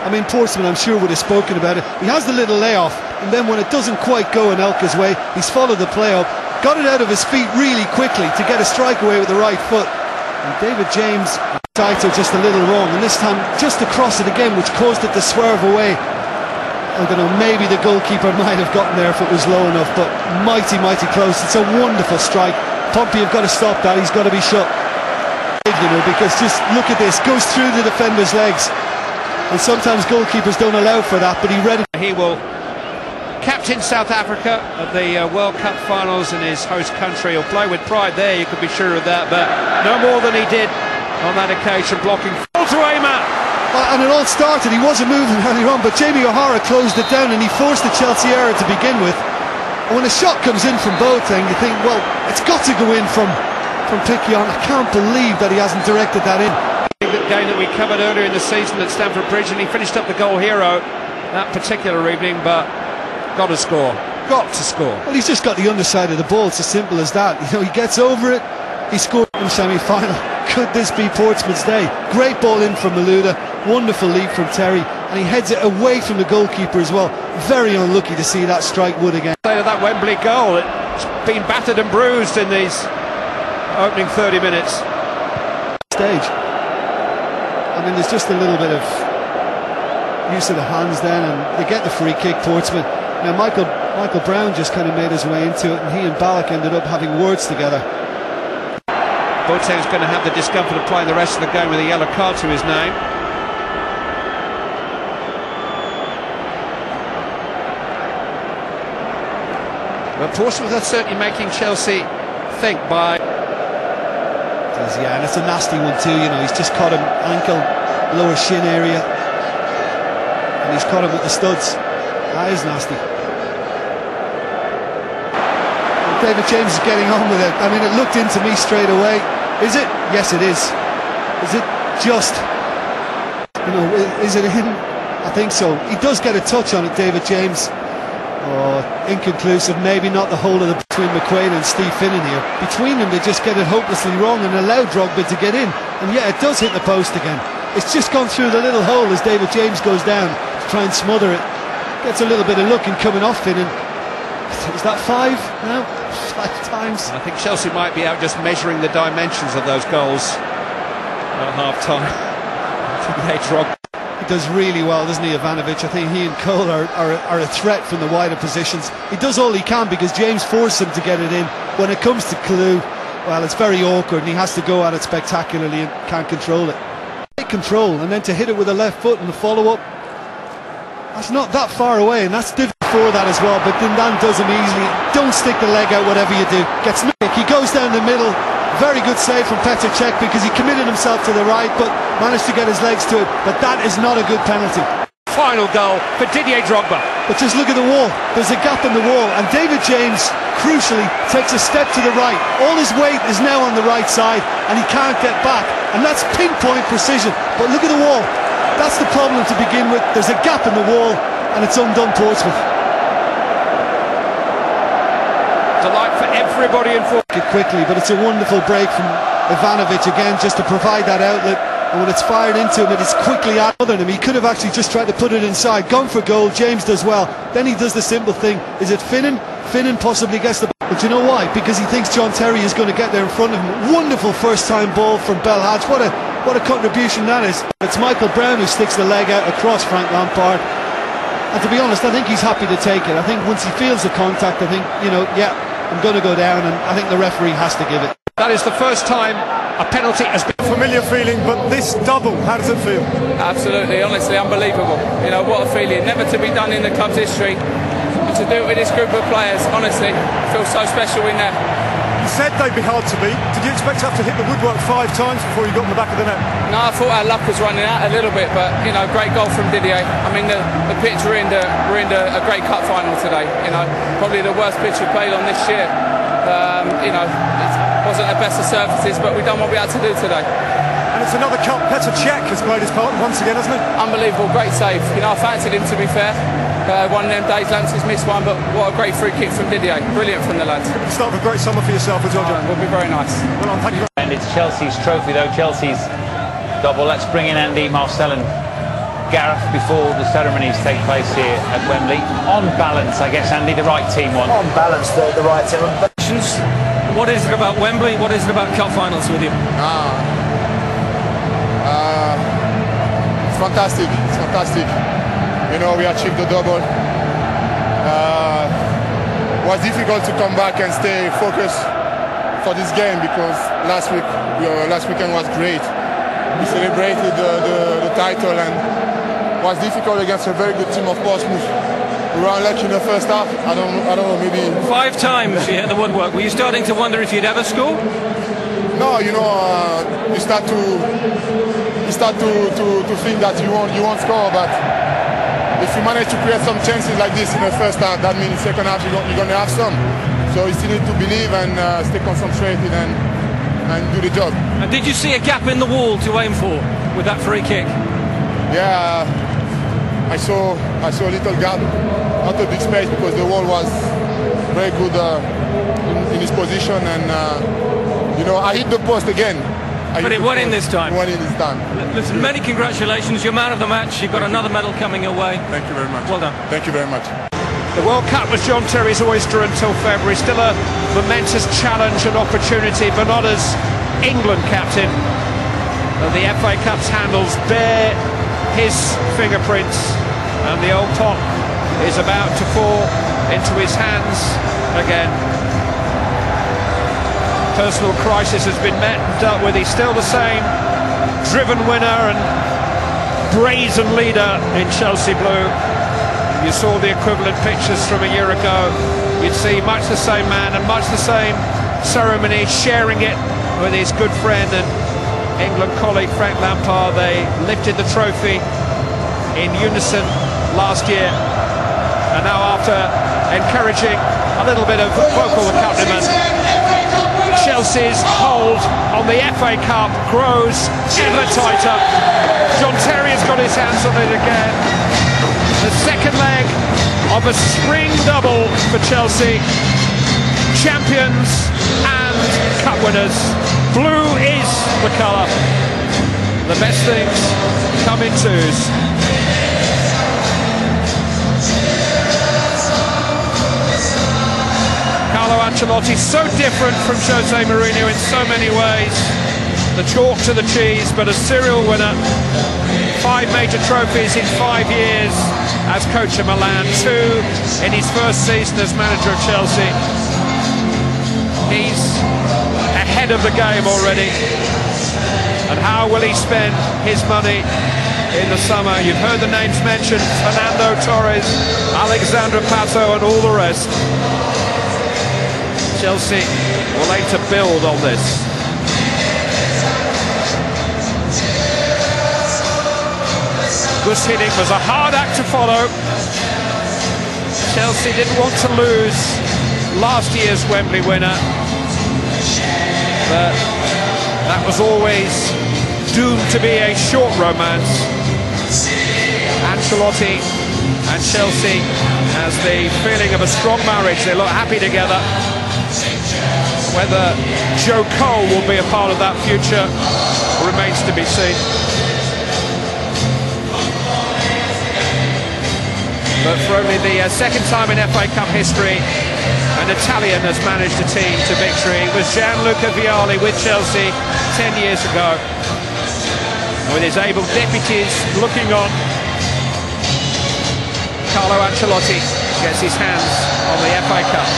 I mean, Portsmouth, I'm sure, would have spoken about it. He has the little layoff, and then when it doesn't quite go in Elka's way, he's followed the play up, got it out of his feet really quickly to get a strike away with the right foot. And David James' sights are just a little wrong, and this time just across it again, which caused it to swerve away. I don't know, maybe the goalkeeper might have gotten there if it was low enough, but mighty, mighty close. It's a wonderful strike. Pompey have got to stop that. He's got to be shut. You know, because just look at this, goes through the defender's legs, and sometimes goalkeepers don't allow for that, but he read it. He will captain South Africa at the World Cup finals in his host country. He'll play with pride there, you could be sure of that, but no more than he did on that occasion, blocking full to aim at. And it all started, he wasn't moving earlier on, but Jamie O'Hara closed it down and he forced the Chelsea error to begin with. And when a shot comes in from Boateng, you think, well, it's got to go in from Piquion. I can't believe that he hasn't directed that in. The game that we covered earlier in the season at Stamford Bridge, and he finished up the goal hero that particular evening, but got to score. Got to score. Well, he's just got the underside of the ball, it's as simple as that. You know, he gets over it, he scored in the semi-final. Could this be Portsmouth's day? Great ball in from Malouda, wonderful lead from Terry, and he heads it away from the goalkeeper as well. Very unlucky to see that strike wood again. That Wembley goal, it's been battered and bruised in these opening 30 minutes. Stage. I mean, there's just a little bit of use of the hands then, and they get the free kick, Portsmouth. Now Michael Brown just kind of made his way into it, and he and Ballack ended up having words together. Boateng's going to have the discomfort of playing the rest of the game with a yellow card to his name. But Portsmouth are certainly making Chelsea think by... Yeah, and it's a nasty one too, you know, he's just caught him ankle, lower shin area, and he's caught him with the studs. That is nasty. And David James is getting on with it. I mean, it looked into me straight away. Is it? Yes, it is. Is it just, you know, is it him? I think so. He does get a touch on it, David James. Oh, inconclusive, maybe not the whole of the between McQuaid and Steve Finnan here. Between them, they just get it hopelessly wrong and allow Drogba to get in. And yeah, it does hit the post again. It's just gone through the little hole as David James goes down to try and smother it. Gets a little bit of looking coming off Finnan. Is that 5 now? 5 times. I think Chelsea might be out just measuring the dimensions of those goals at half-time. Drogba. He does really well, doesn't he, Ivanovic? I think he and Cole are a threat from the wider positions. He does all he can because James forced him to get it in. When it comes to Kalou, well, it's very awkward and he has to go at it spectacularly and can't control it. Take control, and then to hit it with the left foot and the follow-up, that's not that far away, and that's difficult for that as well, but Dindan does him easily. Don't stick the leg out, whatever you do. Gets nick, he goes down the middle. Very good save from Petr Cech because he committed himself to the right but managed to get his legs to it, but that is not a good penalty. Final goal for Didier Drogba. But just look at the wall, there's a gap in the wall, and David James crucially takes a step to the right. All his weight is now on the right side and he can't get back, and that's pinpoint precision. But look at the wall, that's the problem to begin with. There's a gap in the wall and it's undone Portsmouth. Delight for everybody in for it quickly, but it's a wonderful break from Ivanovic again just to provide that outlet, and when it's fired into him it is quickly out of him. He could have actually just tried to put it inside, gone for goal. James does well, then he does the simple thing. Is it Finnan? Finnan possibly gets the... But you know why? Because he thinks John Terry is going to get there in front of him. Wonderful first time ball from Belhadj. What a contribution that is. It's Michael Brown who sticks the leg out across Frank Lampard, and to be honest I think he's happy to take it. I think once he feels the contact, I think, you know, yeah, I'm going to go down, and I think the referee has to give it. That is the first time a penalty has been... Familiar feeling, but this double, how does it feel? Absolutely, honestly, unbelievable. You know, what a feeling. Never to be done in the club's history. And to do it with this group of players, honestly, feels so special in there. You said they'd be hard to beat. Did you expect to have to hit the woodwork 5 times before you got in the back of the net? No, I thought our luck was running out a little bit, but, you know, great goal from Didier. I mean, the pitch, we're in a great cup final today. You know, probably the worst pitch we've played on this year. You know, it wasn't the best of surfaces, but we've done what we had to do today. And it's another cup. Petr Cech has played his part once again, hasn't he? Unbelievable, great save. You know, I fancied him, to be fair. One of them days, Lamptey's missed one, but what a great free kick from Didier. Brilliant from the lads. Start of a great summer for yourself as well, John. Will be very nice. Well on, thank you. And it's Chelsea's trophy, though. Chelsea's double. Let's bring in Andy Marcellin. Gareth, before the ceremonies take place here at Wembley. On balance, I guess, Andy, the right team won. On balance, the right team. What is it about Wembley? What is it about cup finals with you? It's fantastic. It's fantastic. You know, we achieved the double. It was difficult to come back and stay focused for this game because last weekend was great. We celebrated the title and it was difficult against a very good team of Portsmouth. We were unlucky in the first half. I don't know, maybe 5 times you hit the woodwork. Were you starting to wonder if you'd ever score? No, you know, you start to think that you won't score, but if you manage to create some chances like this in the first half, that means second half you're going to have some. So you still need to believe and stay concentrated and do the job. And did you see a gap in the wall to aim for with that free kick? Yeah, I saw a little gap, not a big space because the wall was very good in his position, and you know, I hit the post again. But it went in this time. It went in this time. Listen, many congratulations. You're man of the match. You've got another medal coming your way. Thank you very much. Well done. Thank you very much. The World Cup was John Terry's oyster until February. Still a momentous challenge and opportunity, but not as England captain. The FA Cup's handles bear his fingerprints, and the old pot is about to fall into his hands again. Personal crisis has been met and dealt with. He's still the same driven winner and brazen leader in Chelsea blue. You saw the equivalent pictures from a year ago. You'd see much the same man and much the same ceremony, sharing it with his good friend and England colleague Frank Lampard. They lifted the trophy in unison last year, and now after encouraging a little bit of vocal accompaniment, Chelsea's hold on the FA Cup grows ever tighter. John Terry has got his hands on it again. The second leg of a spring double for Chelsea. Champions and cup winners. Blue is the colour. The best things come in twos. Carlo Ancelotti, so different from Jose Mourinho in so many ways. The chalk to the cheese, but a serial winner. 5 major trophies in 5 years as coach of Milan, 2 in his first season as manager of Chelsea. He's ahead of the game already. And how will he spend his money in the summer? You've heard the names mentioned: Fernando Torres, Alexandra Pato and all the rest. Chelsea will aim to build on this. Gus Hiddink was a hard act to follow. Chelsea didn't want to lose last year's Wembley winner, but that was always doomed to be a short romance. Ancelotti and Chelsea has the feeling of a strong marriage. They look happy together. Whether Joe Cole will be a part of that future remains to be seen. But for only the second time in FA Cup history, an Italian has managed a team to victory. It was Gianluca Vialli with Chelsea 10 years ago. With his able deputies looking on, Carlo Ancelotti gets his hands on the FA Cup.